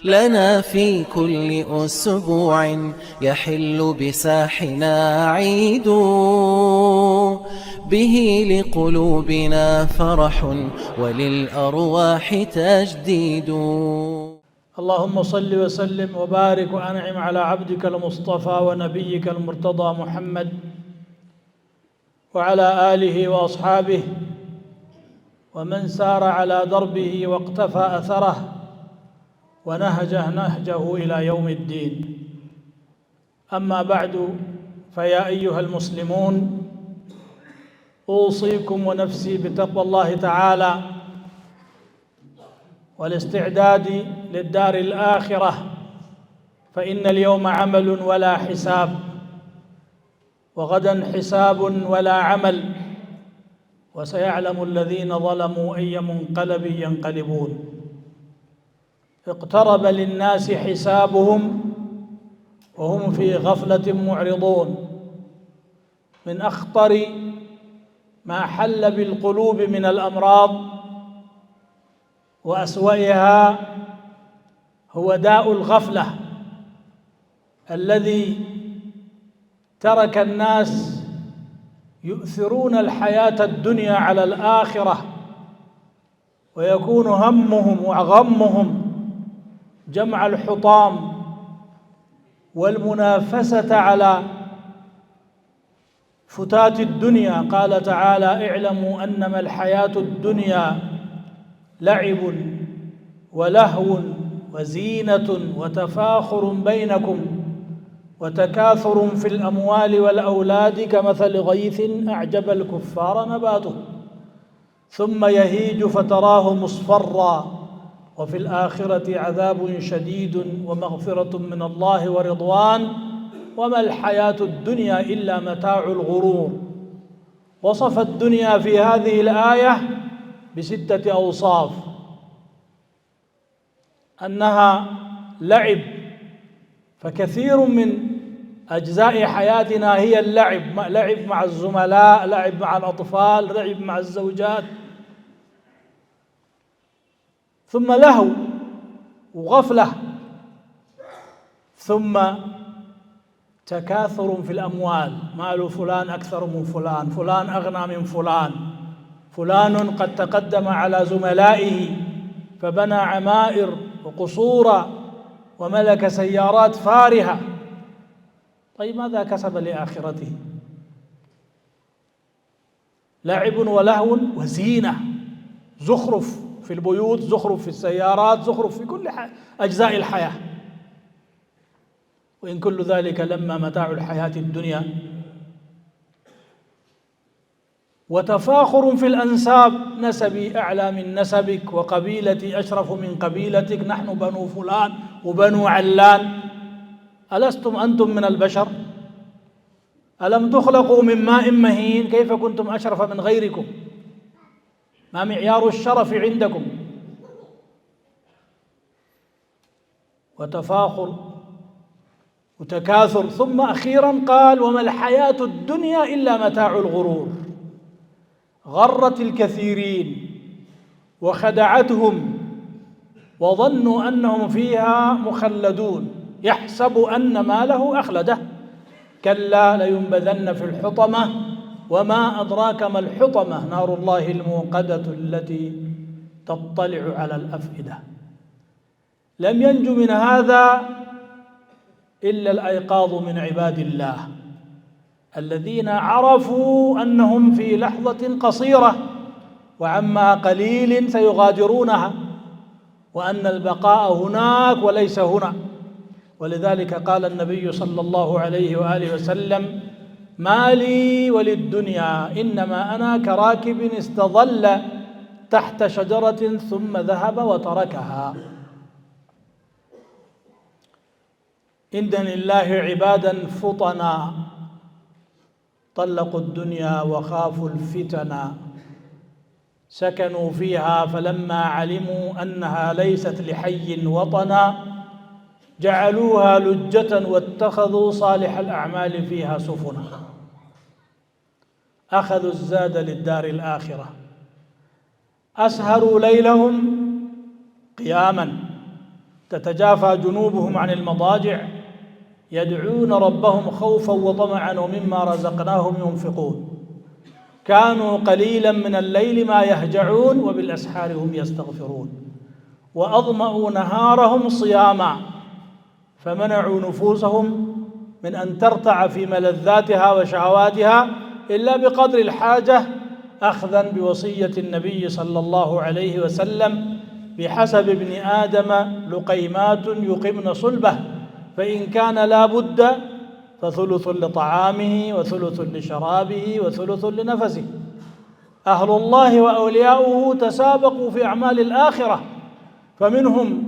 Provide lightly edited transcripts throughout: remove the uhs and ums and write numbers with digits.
لنا في كل أسبوع يحل بساحنا عيد، به لقلوبنا فرح وللأرواح تجديد. اللهم صل وسلم وبارك وأنعم على عبدك المصطفى ونبيك المرتضى محمد وعلى آله وأصحابه ومن سار على دربه واقتفى أثره ونهجه نهجه إلى يوم الدين. أما بعد، فيا أيها المسلمون، أوصيكم ونفسي بتقوى الله تعالى والاستعداد للدار الآخرة، فإن اليوم عمل ولا حساب، وغدا حساب ولا عمل، وسيعلم الذين ظلموا أي منقلب ينقلبون. اقترب للناس حسابهم وهم في غفلة معرضون. من أخطر ما حل بالقلوب من الأمراض وأسوأها هو داء الغفلة الذي ترك الناس يؤثرون الحياة الدنيا على الآخرة، ويكون همهم وغمهم جمع الحطام والمنافسة على فتات الدنيا. قال تعالى: اعلموا أنما الحياة الدنيا لعب ولهو وزينة وتفاخر بينكم وتكاثر في الأموال والأولاد كمثل غيث أعجب الكفار نباته ثم يهيج فتراه مصفرا وفي الآخرة عذاب شديد ومغفرة من الله ورضوان وما الحياة الدنيا إلا متاع الغرور. وصف الدنيا في هذه الآية ب6 أوصاف: أنها لعب، فكثير من أجزاء حياتنا هي اللعب، لعب مع الزملاء، لعب مع الأطفال، لعب مع الزوجات، ثم لهو وغفلة، ثم تكاثر في الأموال، مال فلان أكثر من فلان، فلان أغنى من فلان، فلان قد تقدم على زملائه فبنى عمائر وقصورا وملك سيارات فارهة. طيب ماذا كسب لآخرته؟ لعب ولهو وزينة، زخرف في البيوت، زخرف في السيارات، زخرف في كل أجزاء الحياة، وإن كل ذلك لما متاع الحياة الدنيا. وتفاخر في الأنساب، نسبي أعلى من نسبك وقبيلتي أشرف من قبيلتك، نحن بنو فلان وبنو علان. ألستم أنتم من البشر؟ ألم تخلقوا من ماء مهين؟ كيف كنتم أشرف من غيركم؟ ما معيار الشرف عندكم؟ وتفاخر وتكاثر. ثم أخيرا قال: وما الحياة الدنيا إلا متاع الغرور. غرت الكثيرين وخدعتهم وظنوا أنهم فيها مخلدون، يحسب أن ماله أخلده، كلا لينبذن في الحطمة وما أدراك ما الحطمة، نار الله الموقدة التي تطلع على الأفئدة. لم ينج من هذا إلا الأيقاظ من عباد الله الذين عرفوا أنهم في لحظة قصيرة وعما قليل سيغادرونها، وأن البقاء هناك وليس هنا. ولذلك قال النبي صلى الله عليه وآله وسلم: ما لي وللدنيا إنما أنا كراكب استظل تحت شجرة ثم ذهب وتركها. إن لله عبادا فطنا طلقوا الدنيا وخافوا الفتنا، سكنوا فيها فلما علموا أنها ليست لحي وطنا جعلوها لجة واتخذوا صالح الأعمال فيها سفنا. أخذوا الزاد للدار تتجافى جنوبهم عن المضاجع يدعون ربهم خوفا وطمعا ومما رزقناهم ينفقون كانوا قليلا من الليل ما يهجعون وبالأسحار هم يستغفرون وأظمأوا نهارهم صياما فمنعوا نفوسهم من أن ترتع في ملذاتها وشهواتها إلا بقدر الحاجة أخذا بوصية النبي صلى الله عليه وسلم بحسب ابن آدم لقيمات يقمن صلبه فإن كان لا بد فثلث لطعامه وثلث لشرابه وثلث لنفسه. أهل الله وأولياؤه تسابقوا في أعمال الآخرة فمنهم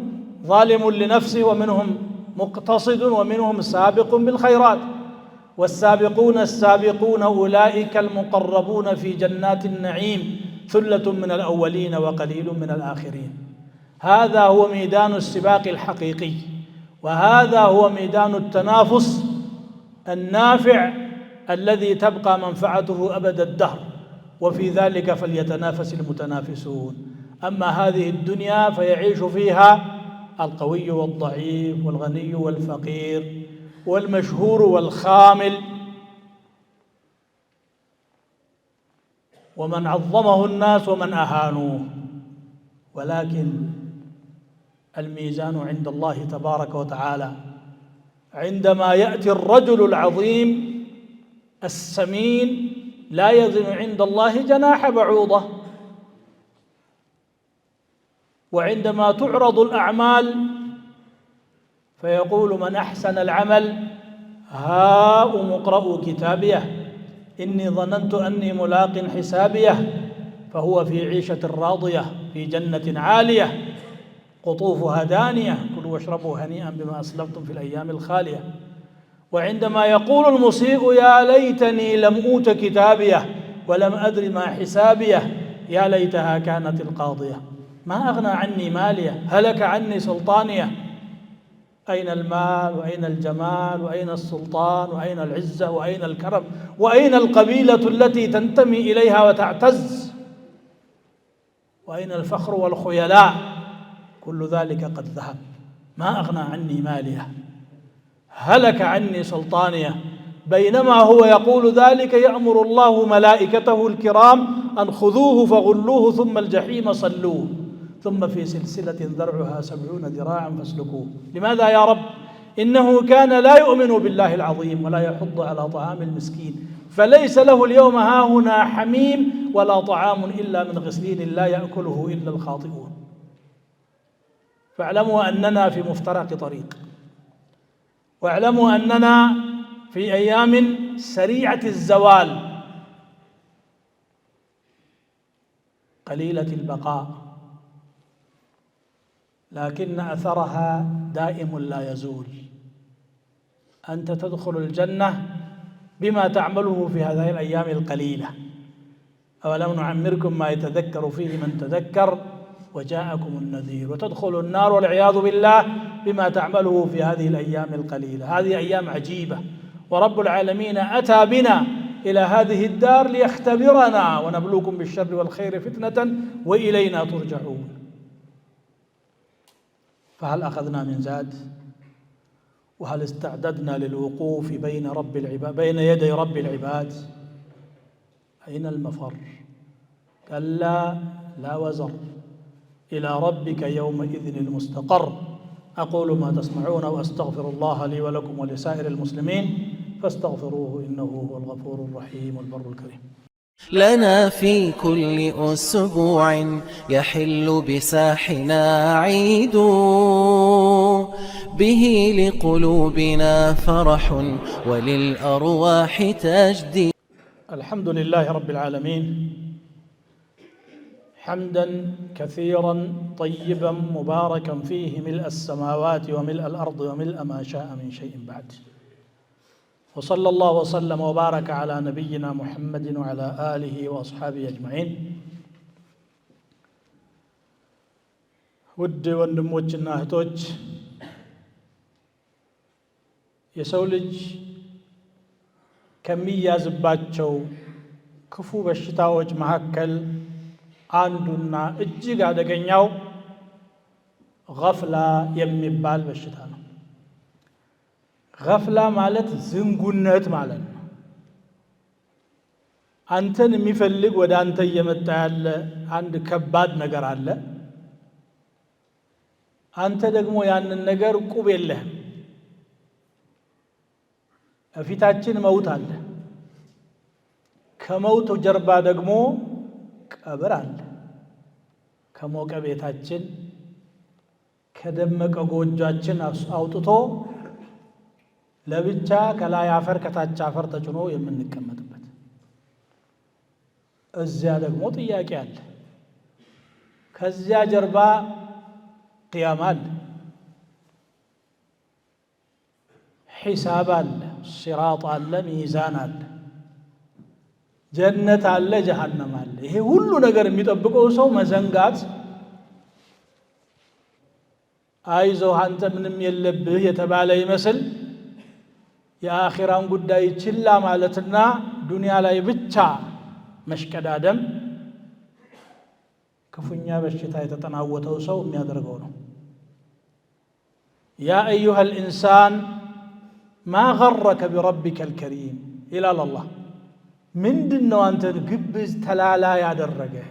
ظالم لنفسه ومنهم مقتصد ومنهم سابق بالخيرات والسابقون السابقون أولئك المقربون في جنات النعيم ثلة من الأولين وقليل من الآخرين. هذا هو ميدان السباق الحقيقي وهذا هو ميدان التنافس النافع الذي تبقى منفعته أبد الدهر وفي ذلك فليتنافس المتنافسون. أما هذه الدنيا فيعيش فيها القوي والضعيف والغني والفقير والمشهور والخامل ومن عظمه الناس ومن أهانوه، ولكن الميزان عند الله تبارك وتعالى عندما يأتي الرجل العظيم السمين لا يزن عند الله جناح بعوضة، وعندما تعرض الأعمال فيقول من أحسن العمل هاؤم اقرءوا كتابيه إني ظننت أني ملاق حسابيه فهو في عيشة راضية في جنة عالية قطوفها دانية كلوا واشربوا هنيئا بما أسلفتم في الأيام الخالية. وعندما يقول المسيء يا ليتني لم أوت كتابيه ولم أدر ما حسابيه يا ليتها كانت القاضية ما أغنى عني ماليه هلك عني سلطانيه. أين المال وأين الجمال وأين السلطان وأين العزة وأين الكرم وأين القبيلة التي تنتمي إليها وتعتز وأين الفخر والخيلاء؟ كل ذلك قد ذهب. ما أغنى عني ماليه هلك عني سلطانيه. بينما هو يقول ذلك يأمر الله ملائكته الكرام أن خذوه فغلوه ثم الجحيم صلوه ثم في سلسلة ذرعها 70 ذراعا فاسلكوه. لماذا يا رب؟ إنه كان لا يؤمن بالله العظيم ولا يحض على طعام المسكين فليس له اليوم هاهنا حميم ولا طعام إلا من غسلين لا يأكله إلا الخاطئون. فاعلموا أننا في مفترق طريق، واعلموا أننا في أيام سريعة الزوال قليلة البقاء، لكن أثرها دائم لا يزول. أنت تدخل الجنة بما تعمله في هذه الأيام القليلة. أولم نعمركم ما يتذكر فيه من تذكر وجاءكم النذير، وتدخل النار والعياذ بالله بما تعمله في هذه الأيام القليلة. هذه أيام عجيبة، ورب العالمين أتى بنا إلى هذه الدار ليختبرنا ونبلوكم بالشر والخير فتنة وإلينا ترجعون. فهل أخذنا من زاد؟ وهل استعددنا للوقوف بين يدي رب العباد؟ أين المفر؟ كلا لا وزر، إلى ربك يومئذ المستقر. أقول ما تسمعون وأستغفر الله لي ولكم ولسائر المسلمين فاستغفروه إنه هو الغفور الرحيم والبر الكريم. لنا في كل أسبوع يحل بساحنا عيد به لقلوبنا فرح وللأرواح تجديد. الحمد لله رب العالمين حمدا كثيرا طيبا مباركا فيه ملء السماوات وملء الأرض وملء ما شاء من شيء بعد. وصلى الله وسلم وبارك على نبينا محمد وعلى آله وأصحابه أجمعين. ውድ ወንድሞችና እህቶች የሰው ልጅ ከሚያዝባቸው ክፉ በሽታዎች መካከል አንዱና እጅግ አደገኛው ገፍላ የሚባል በሽታ ነው። ገፍላ ማለት ዝንጉነት ማለት ነው። አንተን የሚፈልግ ወደ አንተ እየመጣ ያለ አንድ ከባድ ነገር አለ። አንተ ደግሞ ያንን ነገር ቁብ የለህም። እፊታችን መውት አለ። ከመውቱ ጀርባ ደግሞ ቀብር አለ። ከሞቀ ቤታችን ከደመቀ ጎጆአችን አውጥቶ ለብቻ ከላይ አፈር ከታች አፈር ተጭኖ የምንቀመጥበት እዚያ ደግሞ ጥያቄ አለ። ከዚያ ጀርባ ቅያማ አለ፣ ሒሳብ አለ፣ ሲራጥ አለ፣ ሚዛን አለ፣ ጀነት አለ፣ ጀሃነም አለ። ይሄ ሁሉ ነገር የሚጠብቀው ሰው መዘንጋት፣ አይዞህ አንተ ምንም የለብህ የተባለ ይመስል የአኺራን ጉዳይ ችላ ማለትና ዱንያ ላይ ብቻ መሽቀዳደም ክፉኛ በሽታ የተጠናወተው ሰው የሚያደርገው ነው። ያ አዩሃ ልኢንሳን ማ ገረከ ቢረቢከ ልከሪም ይላል አላህ። ምንድን ነው አንተን ግብዝ ተላላ ያደረገህ?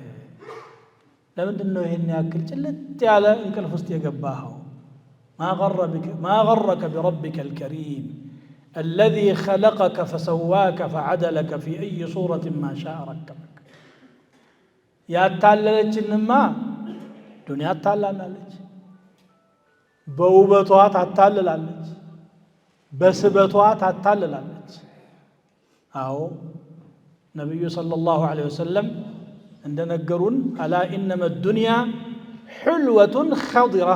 ለምንድን ነው ይህን ያክል ጭልጥ ያለ እንቅልፍ ውስጥ የገባኸው? ማ ገረከ ቢረቢከ ልከሪም አለዚ ኸለቀከ ፈሰዋከ ፈዐደለከ ፊ አይ ሱረት ማ ሻአ ረከበክ። ያታለለችንማ ዱንያ ታላላለች፣ በውበቷ ታታልላለች፣ በስበቷ ታታልላለች። አዎ ነቢዩ ሰለላሁ ዐለይሂ ወሰለም እንደነገሩን አላ ኢነመ ዱንያ ሕልወቱን ኸዲራ፣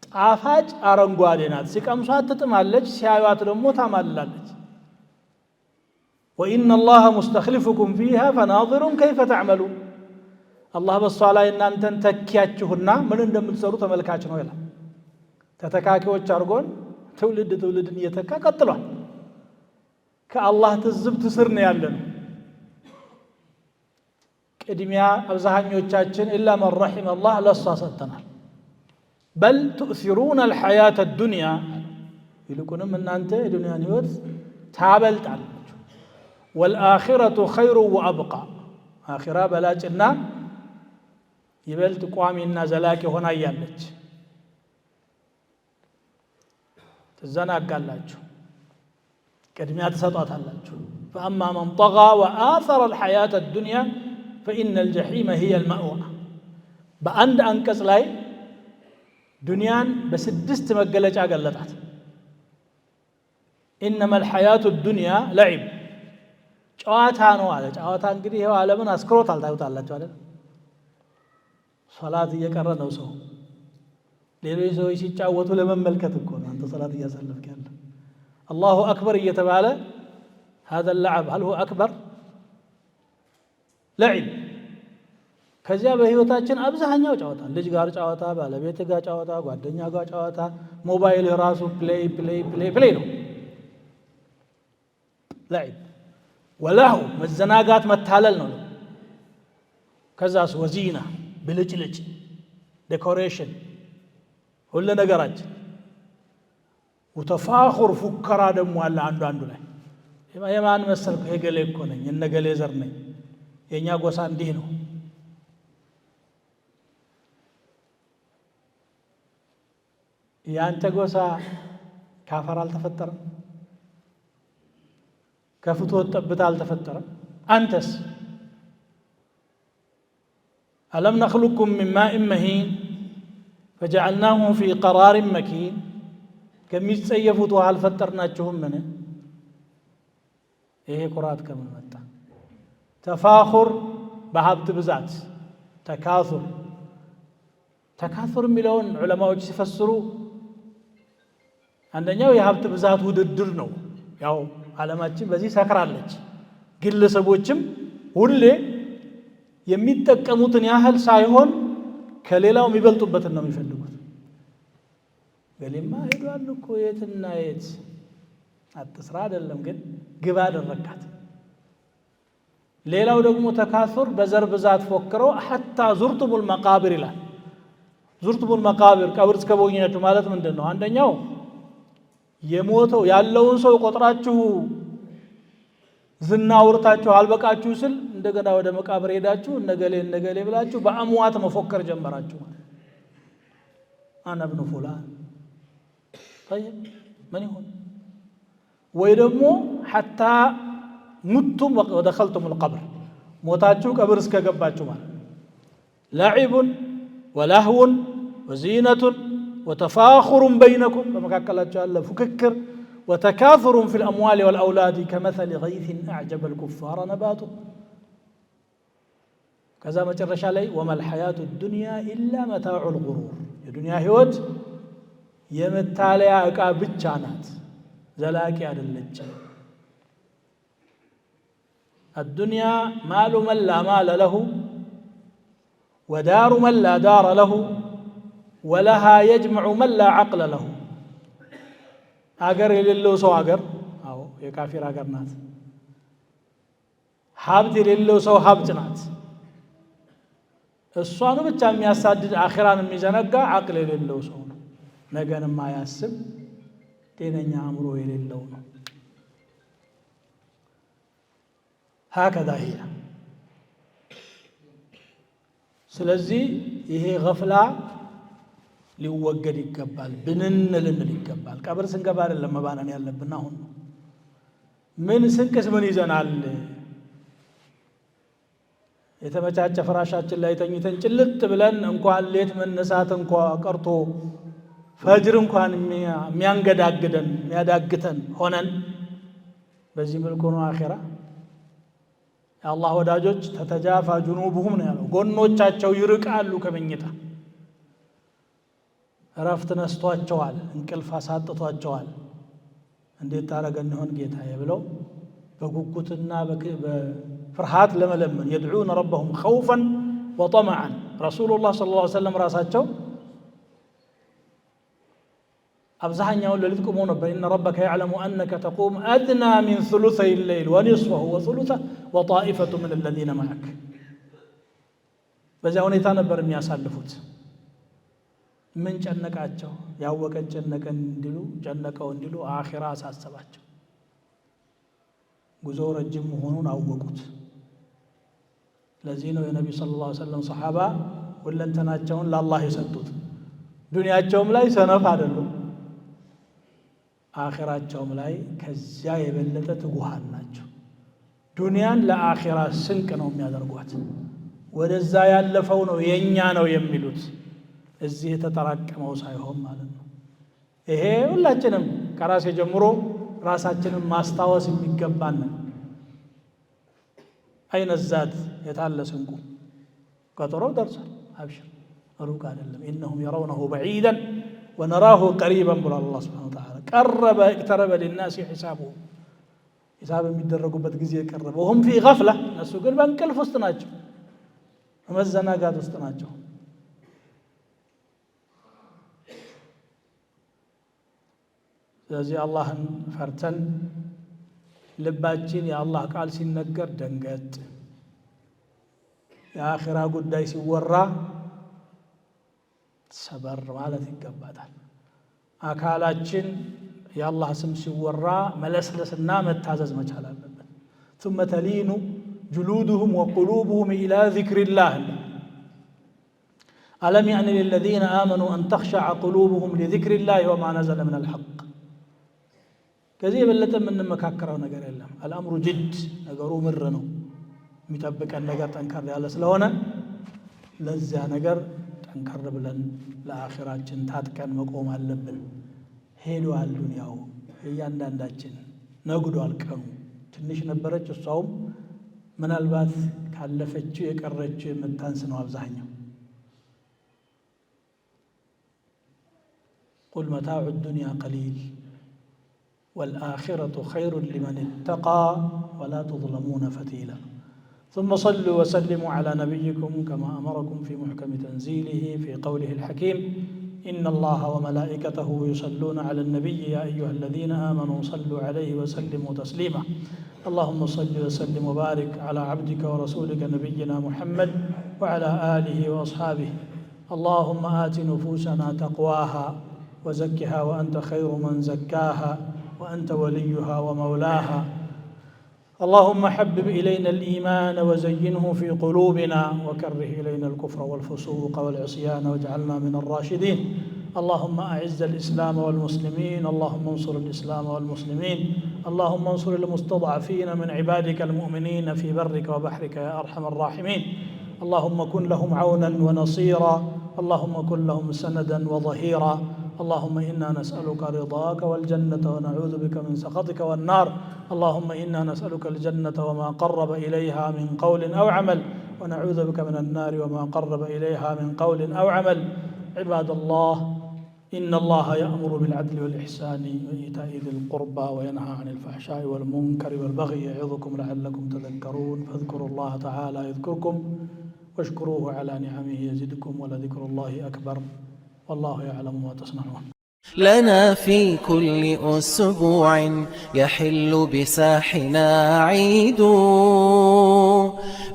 ጣፋጭ አረንጓዴ ናት። ሲቀምሷት ትጥማለች፣ ሲያዩት ደግሞ ታማልላለች። ወኢነ አላህ ሙስተኽሊፉኩም ፊሃ ፈናዚሩን ከይፈ ተዕመሉን። አላህ በሷ ላይ እናንተን ተኪያችሁና ምን እንደምትሰሩ ተመልካች ነው ይላል። ተተካኪዎች አድርጎን ትውልድን እየተካ ቀጥሏል። ከአላህ ትዝብት ስር ነው ያለነው። ቅድሚያ አብዛኞቻችን ኢላ መን ረሒመ አላህ ለሷ ሰጥተናል። በል ቱእሲሩነ አልሐያተ ዱንያ፣ ይልቁንም እናንተ የዱንያን ህይወት ታበልጣላችሁ። ወልአኺረቱ ኸይሩ ወአብቃ፣ አኺራ በላጭና ይበልጥ ቋሚና ዘላቂ ሆና እያለች ትዘናጋላችሁ፣ ቅድሚያ ትሰጧታላችሁ። ፈአማ መን ጠጋ ወአሰረ አልሐያተ ዱንያ ፈኢነ አልጀሒመ ሂየ አልመእዋ። በአንድ አንቀጽ ላይ ዱንያን በስድስት መገለጫ ገለጣት። ኢነማ አልሐያቱ ዱንያ ለዒብ፣ ጨዋታ ነው አለ። ጨዋታ እንግዲህ ይኸው ዓለምን አስክሮታል። ታዩታላችሁ አይደል? ሶላት እየቀረ ነው ሰው። ሌሎች ሰዎች ሲጫወቱ ለመመልከት እኮ ነው አንተ ሶላት እያሳለፍክ ያለ። አላሁ አክበር እየተባለ هذا اللعب هل هو أكبر؟ ለዒብ። ከዚያ በህይወታችን አብዛኛው ጨዋታ፣ ልጅ ጋር ጨዋታ፣ ባለቤት ጋር ጨዋታ፣ ጓደኛ ጋር ጨዋታ፣ ሞባይል ራሱ ፕሌይ ነው። ለዒብ ወላሁ መዘናጋት መታለል ነው። ከዛስ ወዚና ብልጭልጭ ዴኮሬሽን ሁሉ ነገራችን። ወተፋኹር ፉከራ ደግሞ አለ አንዱ ላይ የማን መሰልኩ የገሌ እኮ ነኝ የነገሌ ዘር ነኝ የኛ ጎሳ እንዲህ ነው። ያንተ ጎሳ ካፈር አልተፈጠረም፣ ከፍትወት ጠብታ አልተፈጠረም። አንተስ አለም ነኽሉቅኩም ሚን ማኢን መሂን ፈጀዐልናሁ ፊ ቀራሪን መኪን። ከሚጸየፉት ውሃ አልፈጠርናችሁም ምን? ይሄ ኩራት ከምን መጣ? ተፋኹር በሀብት ብዛት፣ ተካሱር የሚለውን ዑለማዎች ሲፈስሩ አንደኛው የሀብት ብዛት ውድድር ነው። ያው ዓለማችን በዚህ ሰክራለች። ግለሰቦችም ሁሌ የሚጠቀሙትን ያህል ሳይሆን ከሌላው የሚበልጡበትን ነው የሚፈልጉት። ገሌማ ሄዷል እኮ የትና የት አትስራ አይደለም ግን ግባ አደረካት። ሌላው ደግሞ ተካሱር በዘር ብዛት ፎክረው ሐታ ዙርቱሙል መቃብር ይላል። ዙርቱሙል መቃብር ቀብር እስከጎበኛችሁ ማለት ምንድነው? አንደኛው የሞተው ያለውን ሰው ቆጥራችሁ ዝና አውርታችሁ አልበቃችሁ ስል እንደገና ወደ መቃብር ሄዳችሁ ነገሌ ብላችሁ በአምዋት መፎከር ጀመራችሁ ማለት አና ኢብኑ ፉላን طيب ምን ይሆን? ወይ ደግሞ حتى ሙቱም ወደخلتم القبر ሞታችሁ ቀብር እስከገባችሁ ማለት لعب ولهو وزينة وتفاخر بينكم በመካከላችሁ ያለ ፉክክር وتكاثر في الأموال والأولاد كمثل غيث أعجب الكفار نباته كذا مجرش علي وما الحياة الدنيا إلا متاع الغرور الدنيا هيوت يمتالي بتشانات زلاكي على اللج الدنيا مال من لا مال له ودار من لا دار له ولها يجمع من لا عقل له አገር የሌለው ሰው አገር የካፊር አገር ናት። ሀብት የሌለው ሰው ሀብት ናት። እሷኑ ብቻ የሚያሳድድ አኺራን የሚዘነጋ አቅል የሌለው ሰው ነው። ነገን የማያስብ ጤነኛ አእምሮ የሌለው ነው። هكذا هي ስለዚህ ይሄ ገፍላ ሊወገድ ይገባል። ብንንል ይገባል። ቀብር ስንገባ አይደለም መባነን ያለብን። አሁን ምን ስንቅስ ምን ይዘናል? የተመቻቸ ፍራሻችን ላይ ተኝተን ጭልጥ ብለን እንኳን ሌት መነሳት እንኳን ቀርቶ ፈጅር እንኳን የሚያንገዳግደን የሚያዳግተን ሆነን በዚህ መልኩ ነው አኺራ። የአላህ ወዳጆች ተተጃፋ ጁኑቡሁም ነው ያለው፣ ጎኖቻቸው ይርቃሉ ከመኝታ። እረፍት ነስቷቸዋል፣ እንቅልፍ አሳጥቷቸዋል። እንዴት ታረገን ይሆን ጌታዬ ብለው በጉጉትና በፍርሃት ለመለመን يدعون ربهم خوفا وطمعا ረሱሉላህ ሰለላሁ ዐለይሂ ወሰለም ራሳቸው አብዛኛውን ሌሊት ቆመው ነበር። إن ربك يعلم أنك تقوم أدنى من ثلثي الليل ونصفه وثلثه وطائفة من الذين معك በዚያ ሁኔታ ነበር የሚያሳልፉት። ምን ጨነቃቸው? ያወቀን ጨነቀን እንዲሉ ጨነቀው እንዲሉ አኺራ አሳሰባቸው። ጉዞ ረጅም መሆኑን አወቁት። ለዚህ ነው የነብዩ ሰለላሁ ዐለይሂ ወሰለም ሱሐባ ሁለንተናቸውን ለአላህ የሰጡት። ዱንያቸውም ላይ ሰነፍ አይደሉም፣ አኺራቸውም ላይ ከዚያ የበለጠ ትጉሃን ናቸው። ዱንያን ለአኺራ ስንቅ ነው የሚያደርጓት። ወደዛ ያለፈው ነው የኛ ነው የሚሉት፣ እዚህ የተጠራቀመው ሳይሆን ማለት ነው። ይሄ ሁላችንም ከራሴ ጀምሮ ራሳችንን ማስታወስ የሚገባን ነው። አይነ ዛት የታለ ስንቁ? ቀጠሮው ደርሷል፣ አብሽር፣ ሩቅ አይደለም። ኢነሁም የረውነሁ በዒደን ወነራሁ ቀሪበን ብሏል አላህ ሱብሓነሁ ወተዓላ። ቀረበ እቅተረበ ሊናሲ ሒሳቡሁም፣ ሂሳብ የሚደረጉበት ጊዜ ቀረበ። ወሁም ፊ ገፍላ፣ እነሱ ግን በእንቅልፍ ውስጥ ናቸው፣ በመዘናጋት ውስጥ ናቸው። ስለዚህ አላህን ፈርተን ልባችን የአላህ ቃል ሲነገር ደንገጥ፣ የአኺራ ጉዳይ ሲወራ ሰበር ማለት ይገባታል። አካላችን የአላህ ስም ሲወራ መለስለስና መታዘዝ መቻል አለበት። ثم تلين جلودهم وقلوبهم إلى ذكر الله ألم يأن للذين آمنوا أن تخشع قلوبهم لذكر الله وما نزل من الحق ከዚህ የበለጠ የምንመካከረው ነገር የለም። አልአምሩ ጅድ፣ ነገሩ ምር ነው። የሚጠብቀን ነገር ጠንከር ያለ ስለሆነ ለዚያ ነገር ጠንከር ብለን ለአኺራችን ታጥቀን መቆም አለብን። ሄዷል ዱንያው፣ እያንዳንዳችን ነግዷል ቀኑ። ትንሽ ነበረች፣ እሷውም ምናልባት ካለፈችው የቀረችው የምታንስ ነው አብዛኛው። ቁል መታዑ ዱንያ ቀሊል والآخرة خير لمن اتقى ولا تظلمون فتيلا ثم صلوا وسلموا على نبيكم كما أمركم في محكم تنزيله في قوله الحكيم إن الله وملائكته يصلون على النبي يا أيها الذين آمنوا صلوا عليه وسلموا تسليما اللهم صل وسلم وبارك على عبدك ورسولك نبينا محمد وعلى آله وأصحابه اللهم آت نفوسنا تقواها وزكها وأنت خير من زكاها وأنت وليها ومولاها. اللهم حبب إلينا الإيمان وزينه في قلوبنا وكره إلينا الكفر والفسوق والعصيان واجعلنا من الراشدين. اللهم أعز الإسلام والمسلمين، اللهم انصر الإسلام والمسلمين، اللهم انصر المستضعفين من عبادك المؤمنين في برك وبحرك يا أرحم الراحمين. اللهم كن لهم عونا ونصيرا، اللهم كن لهم سندا وظهيرا. اللهم إنا نسألك رضاك والجنة ونعوذ بك من سخطك والنار. اللهم إنا نسألك الجنة وما قرب إليها من قول أو عمل، ونعوذ بك من النار وما قرب إليها من قول أو عمل. عباد الله، إن الله يأمر بالعدل والإحسان وإيتاء ذي القربى وينهى عن الفحشاء والمنكر والبغي يعظكم لعلكم تذكرون. فاذكروا الله تعالى يذكركم واشكروه على نعمه يزدكم ولذكر الله أكبر والله يعلم ما تصنعون. لنا في كل أسبوع يحل بساحنا عيد،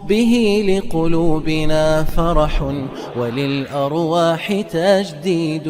به لقلوبنا فرح وللأرواح تجديد.